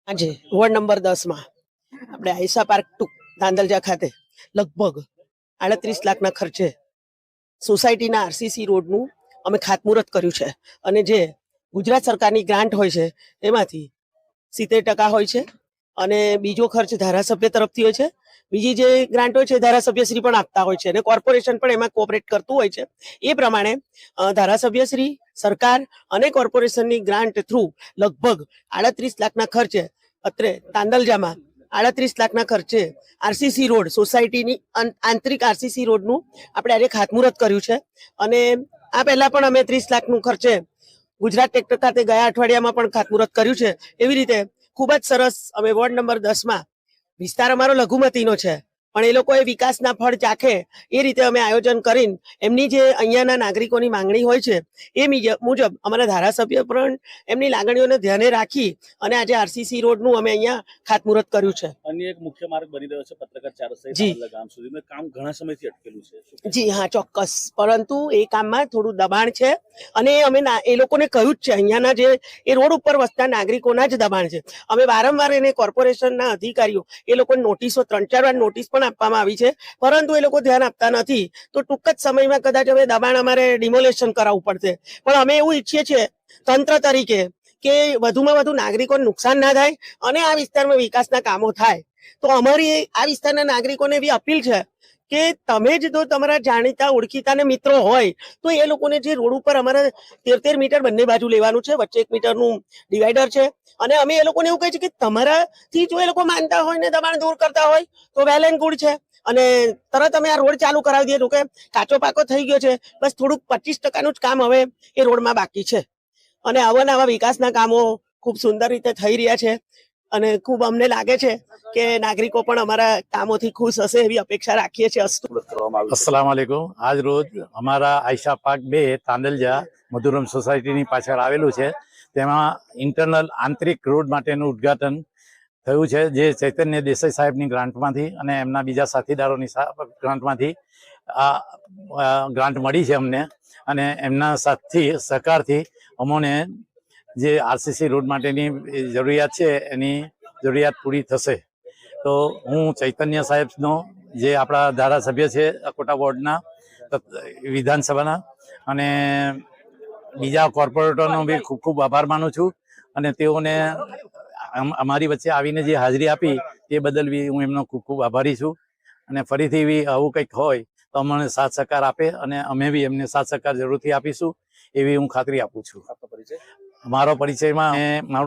આજે ward number 10 માં આપણે આઈસા પાર્ક ટુ તાંદલજા ખાતે લગભગ 38 લાખના ખર્ચે સોસાયટીના આરસીસી રોડનું અમે ખાતમુહૂર્ત કર્યું છે અને જે ગુજરાત સરકારની ગ્રાન્ટ હોય છે એમાંથી 70% હોય છે અને બીજો ખર્ચ ધારાસભ્ય તરફથી હોય છે. બીજી જે ગ્રાન્ટ હોય છે ધારાસભ્યશ્રી પણ આપતા હોય છે અને કોર્પોરેશન પણ એમાં કોઓપરેટ કરતું હોય છે. એ પ્રમાણે ધારાસભ્યશ્રી, સરકાર અને કોર્પોરેશનની ગ્રાન્ટ થ્રુ લગભગ 38 લાખના ખર્ચે અત્રે તાંદલજામાં 38 લાખના ખર્ચે આરસીસી રોડ સોસાયટીની આંતરિક આરસીસી રોડનું આપણે આજે ખાતમુહૂર્ત કર્યું છે અને આ પહેલા પણ અમે 30 લાખનું ખર્ચે ગુજરાત ટ્રેક્ટર ખાતે ગયા અઠવાડિયામાં પણ ખાતમુહૂર્ત કર્યું છે. એવી રીતે ખૂબ જ સરસ અમે વોર્ડ નંબર 10 વિસ્તાર અમારો લઘુમતીનો છે પણ એ લોકોએ વિકાસના ફળ ચાખે એ રીતે અમે આયોજન કરીને એમની જે અહીંયાના નાગરિકોની માંગણી હોય છે એ મુજબ અમારા ધારાસભ્ય પણ એમની લાગણીઓને ધ્યાને રાખી અને આજે આરસીસી રોડનું અમે અહીંયા ખાતમુહૂર્ત કર્યું છે. અન્ય એક મુખ્ય માર્ગ બની રહ્યો છે પત્રકાર ચાર સહિત જી. ગામ સુધીનું કામ ઘણા સમયથી અટકેલું છે. જી હા, ચોક્કસ. પરંતુ એ કામમાં થોડું દબાણ છે અને અમે એ લોકોને કહ્યું જ છે, અહીંયાના જે એ રોડ ઉપર વસતા નાગરિકોના જ દબાણ છે. અમે વારંવાર એને કોર્પોરેશનના અધિકારીઓ એ લોકોને નોટિસો 3-4 વાર નોટિસ પણ આપવામાં આવી છે પરંતુ એ લોકો ધ્યાન આપતા નથી. તો ટૂંક જ સમયમાં કદાચ હવે દબાણ અમારે ડિમોલેશન કરાવવું પડશે. પણ અમે એવું ઈચ્છીએ છીએ તંત્ર તરીકે કે વધુમાં વધુ નાગરિકોને નુકસાન ના થાય અને આ વિસ્તારમાં વિકાસના કામો થાય. તો અમારી આ વિસ્તારના નાગરિકોને એવી અપીલ છે કે તમે જ જો તમારા જાણીતા ઓળખીતા ને મિત્રો હોય તો એ લોકોને જે રોડ ઉપર અમારે 13 મીટર બંને બાજુ લેવાનું છે, વચ્ચે 1 મીટરનું ડિવાઈડર છે અને અમે એ લોકોને એવું કહે છે કે તમારાથી જો એ લોકો માનતા હોય ને દબાણ દૂર કરતા હોય તો વેલ એન્ડ ગુડ છે અને તરત અમે આ રોડ ચાલુ કરાવી દઈએ. કે કાચો પાકો થઈ ગયો છે, બસ થોડુંક 25%નું જ કામ હવે એ રોડમાં બાકી છે અને આવા વિકાસના કામો ખૂબ સુંદર રીતે થઈ રહ્યા છે અને ખૂબ અમને લાગે છે કે નાગરિકો પણ અમારા કામોથી ખુશ હશે એવી અપેક્ષા રાખીએ છીએ. अस्सलाम वालेकुम. આજ રોજ અમારા આયશા પાર્ક 2 તાંદલજા મધુરમ સોસાયટીની પાછળ આવેલું છે તેમાં ઇન્ટરનલ આંતરિક રોડ માટેનું ઉદ્ઘાટન થયું છે જે ચૈતન્ય દેસાઈ સાહેબની ગ્રાન્ટમાંથી અને એમના બીજા સાથીદારોની ગ્રાન્ટમાંથી આ ગ્રાન્ટ મળી છે અમને અને એમના સાથથી સહકારથી અમોને જે આરસીસી રોડ માટેની જરૂરિયાત છે એની જરૂરિયાત પૂરી થશે. તો હું ચૈતન્ય સાહેબનો જે આપણા ધારાસભ્ય છે અકોટા વોર્ડના વિધાનસભાના અને બીજા કોર્પોરેટરનો બી ખૂબ ખૂબ આભાર માનું છું અને તેઓને અમારી વચ્ચે આવીને જે હાજરી આપી તે બદલ બી હું એમનો ખૂબ ખૂબ આભારી છું અને ફરીથી બી આવું કંઈક હોય તો અમને સાથ સહકાર આપે અને અમે બી એમને સાથ સહકાર જરૂરથી આપીશું એવી હું ખાતરી આપું છું. મારો પરિચયમાં મારું